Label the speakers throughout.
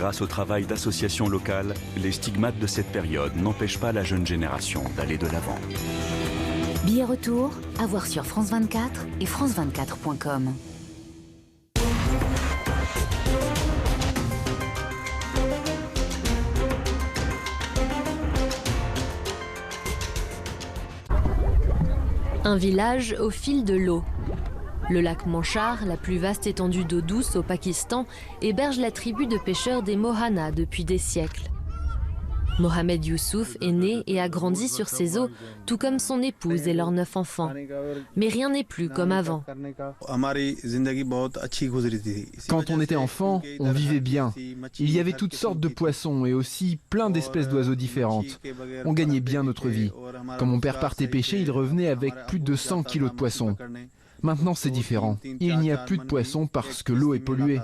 Speaker 1: Grâce au travail d'associations locales, les stigmates de cette période n'empêchent pas la jeune génération d'aller de l'avant.
Speaker 2: Billet retour, à voir sur France 24 et france24.com.
Speaker 3: Un village au fil de l'eau. Le lac Manchar, la plus vaste étendue d'eau douce au Pakistan, héberge la tribu de pêcheurs des Mohana depuis des siècles. Mohamed Youssouf est né et a grandi sur ces eaux, tout comme son épouse et leurs 9 enfants. Mais rien n'est plus comme avant.
Speaker 4: Quand on était enfant, on vivait bien. Il y avait toutes sortes de poissons et aussi plein d'espèces d'oiseaux différentes. On gagnait bien notre vie. Quand mon père partait pêcher, il revenait avec plus de 100 kilos de poissons. Maintenant, c'est différent. Il n'y a plus de poissons parce que l'eau est polluée.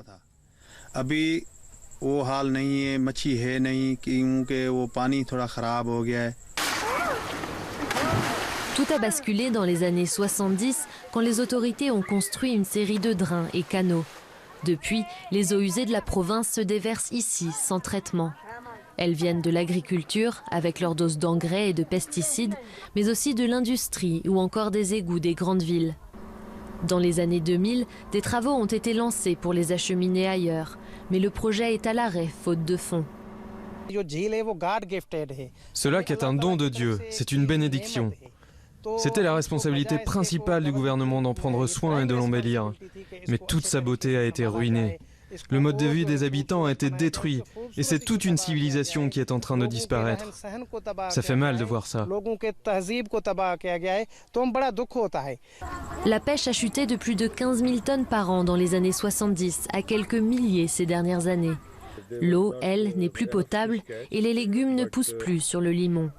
Speaker 3: Tout a basculé dans les années 70 quand les autorités ont construit une série de drains et canaux. Depuis, les eaux usées de la province se déversent ici sans traitement. Elles viennent de l'agriculture avec leur dose d'engrais et de pesticides, mais aussi de l'industrie ou encore des égouts des grandes villes. Dans les années 2000, des travaux ont été lancés pour les acheminer ailleurs, mais le projet est à l'arrêt faute de fonds.
Speaker 5: Ce lac est un don de Dieu, c'est une bénédiction. C'était la responsabilité principale du gouvernement d'en prendre soin et de l'embellir. Mais toute sa beauté a été ruinée. Le mode de vie des habitants a été détruit et c'est toute une civilisation qui est en train de disparaître. Ça fait mal de voir ça.
Speaker 3: La pêche a chuté de plus de 15 000 tonnes par an dans les années 70 à quelques milliers ces dernières années. L'eau, elle, n'est plus potable et les légumes ne poussent plus sur le limon.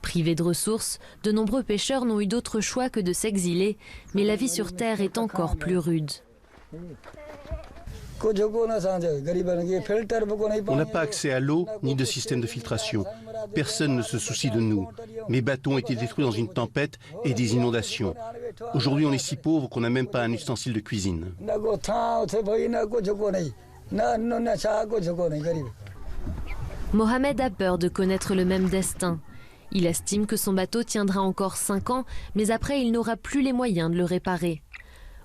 Speaker 3: Privés de ressources, de nombreux pêcheurs n'ont eu d'autre choix que de s'exiler, mais la vie sur Terre est encore plus rude.
Speaker 6: On n'a pas accès à l'eau ni de système de filtration. Personne ne se soucie de nous. Mes bateaux ont été détruits dans une tempête et des inondations. Aujourd'hui, on est si pauvre qu'on n'a même pas un ustensile de cuisine.
Speaker 3: Mohamed a peur de connaître le même destin. Il estime que son bateau tiendra encore 5 ans, mais après il n'aura plus les moyens de le réparer.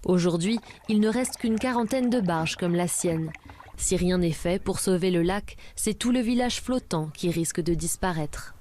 Speaker 3: Aujourd'hui, il ne reste qu'une quarantaine de barges comme la sienne. Si rien n'est fait pour sauver le lac, c'est tout le village flottant qui risque de disparaître.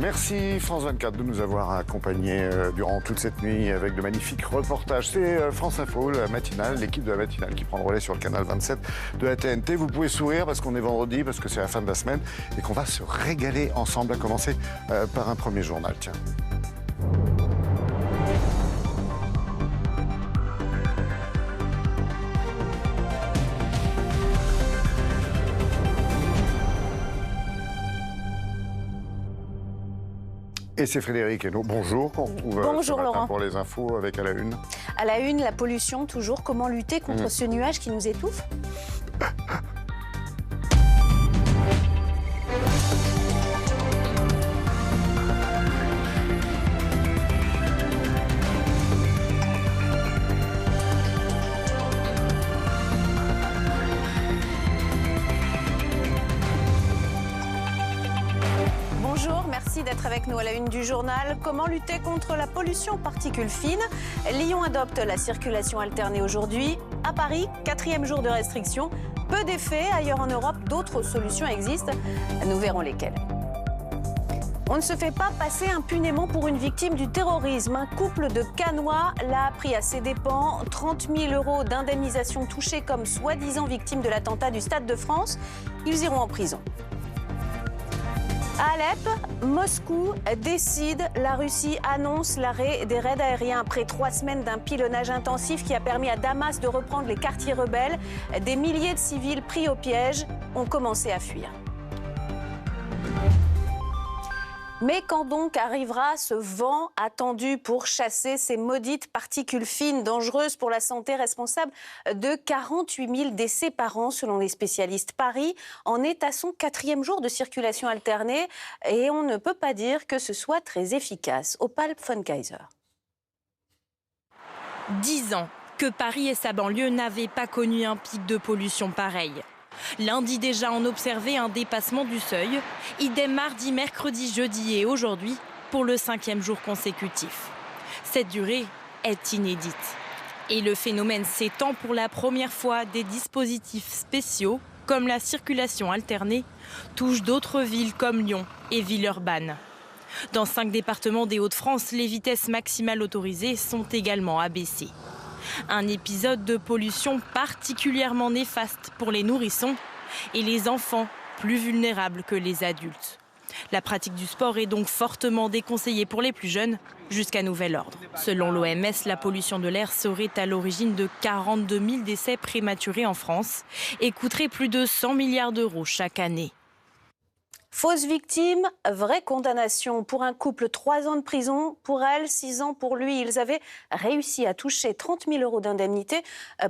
Speaker 7: Merci France 24 de nous avoir accompagnés durant toute cette nuit avec de magnifiques reportages. C'est France Info, la matinale, l'équipe de la matinale qui prend le relais sur le canal 27 de la TNT. Vous pouvez sourire parce qu'on est vendredi, parce que c'est la fin de la semaine et qu'on va se régaler ensemble, à commencer par un premier journal. Tiens. Et c'est Frédéric Hainaut. Bonjour, qu'on retrouve
Speaker 8: Bonjour, Laurent.
Speaker 7: Pour les infos avec à la une.
Speaker 8: À la une, la pollution toujours. Comment lutter contre ce nuage qui nous étouffe ? Bonjour, merci d'être avec nous à la une du journal. Comment lutter contre la pollution particules fines ? Lyon adopte la circulation alternée aujourd'hui. À Paris, 4e jour de restriction. Peu d'effets. Ailleurs en Europe, d'autres solutions existent. Nous verrons lesquelles. On ne se fait pas passer impunément pour une victime du terrorisme. Un couple de Cannois l'a pris à ses dépens. 30 000 € d'indemnisation touchés comme soi-disant victimes de l'attentat du Stade de France. Ils iront en prison. À Alep, Moscou décide, la Russie annonce l'arrêt des raids aériens après 3 semaines d'un pilonnage intensif qui a permis à Damas de reprendre les quartiers rebelles. Des milliers de civils pris au piège ont commencé à fuir. Mais quand donc arrivera ce vent attendu pour chasser ces maudites particules fines dangereuses pour la santé, responsable de 48 000 décès par an selon les spécialistes? Paris en est à son 4e jour de circulation alternée et on ne peut pas dire que ce soit très efficace. Opal von Kaiser.
Speaker 9: 10 ans que Paris et sa banlieue n'avaient pas connu un pic de pollution pareil. Lundi déjà, on observait un dépassement du seuil. Idem mardi, mercredi, jeudi et aujourd'hui pour le 5e jour consécutif. Cette durée est inédite. Et le phénomène s'étend pour la première fois. Des dispositifs spéciaux, comme la circulation alternée, touchent d'autres villes comme Lyon et Villeurbanne. Dans 5 départements des Hauts-de-France, les vitesses maximales autorisées sont également abaissées. Un épisode de pollution particulièrement néfaste pour les nourrissons et les enfants plus vulnérables que les adultes. La pratique du sport est donc fortement déconseillée pour les plus jeunes jusqu'à nouvel ordre. Selon l'OMS, la pollution de l'air serait à l'origine de 42 000 décès prématurés en France et coûterait plus de 100 milliards d'euros chaque année.
Speaker 8: Fausse victime, vraie condamnation. Pour un couple, 3 ans de prison. Pour elle, 6 ans pour lui. Ils avaient réussi à toucher 30 000 € d'indemnité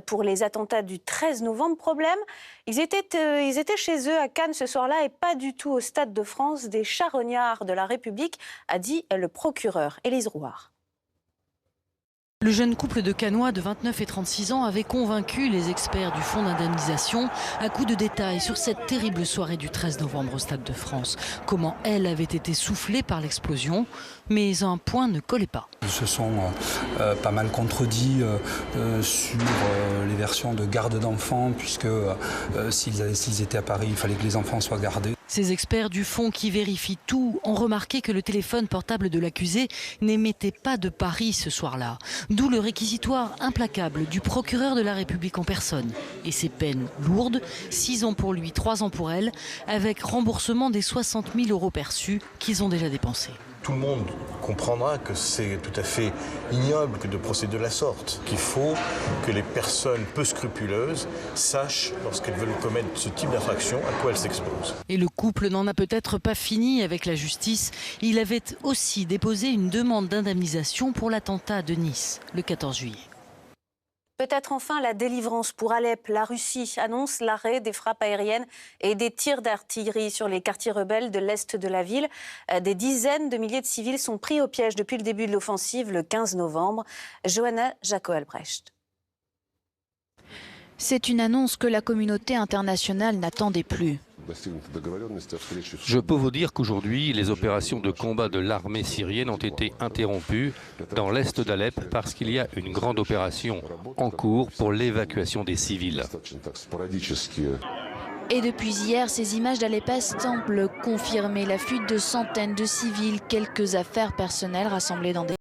Speaker 8: pour les attentats du 13 novembre. Problème, ils étaient chez eux à Cannes ce soir-là et pas du tout au Stade de France. Des charognards de la République, a dit le procureur Élise Rouard.
Speaker 10: Le jeune couple de Cannois de 29 et 36 ans avait convaincu les experts du fonds d'indemnisation à coups de détails sur cette terrible soirée du 13 novembre au Stade de France. Comment elle avait été soufflée par l'explosion, mais un point ne collait pas.
Speaker 11: Ils se sont pas mal contredits sur les versions de garde d'enfants, puisque s'ils étaient à Paris, il fallait que les enfants soient gardés.
Speaker 10: Ces experts du fonds qui vérifient tout ont remarqué que le téléphone portable de l'accusé n'émettait pas de Paris ce soir-là. D'où le réquisitoire implacable du procureur de la République en personne. Et ces peines lourdes, 6 ans pour lui, 3 ans pour elle, avec remboursement des 60 000 € perçus qu'ils ont déjà dépensés.
Speaker 12: Tout le monde comprendra que c'est tout à fait ignoble que de procéder de la sorte, qu'il faut que les personnes peu scrupuleuses sachent, lorsqu'elles veulent commettre ce type d'infraction, à quoi elles s'exposent.
Speaker 10: Et le couple n'en a peut-être pas fini avec la justice. Il avait aussi déposé une demande d'indemnisation pour l'attentat de Nice, le 14 juillet.
Speaker 8: Peut-être enfin la délivrance pour Alep. La Russie annonce l'arrêt des frappes aériennes et des tirs d'artillerie sur les quartiers rebelles de l'est de la ville. Des dizaines de milliers de civils sont pris au piège depuis le début de l'offensive le 15 novembre. Johanna Jaco-Albrecht.
Speaker 13: C'est une annonce que la communauté internationale n'attendait plus.
Speaker 14: Je peux vous dire qu'aujourd'hui, les opérations de combat de l'armée syrienne ont été interrompues dans l'est d'Alep parce qu'il y a une grande opération en cours pour l'évacuation des civils.
Speaker 13: Et depuis hier, ces images d'Alep semblent confirmer la fuite de centaines de civils, quelques affaires personnelles rassemblées dans des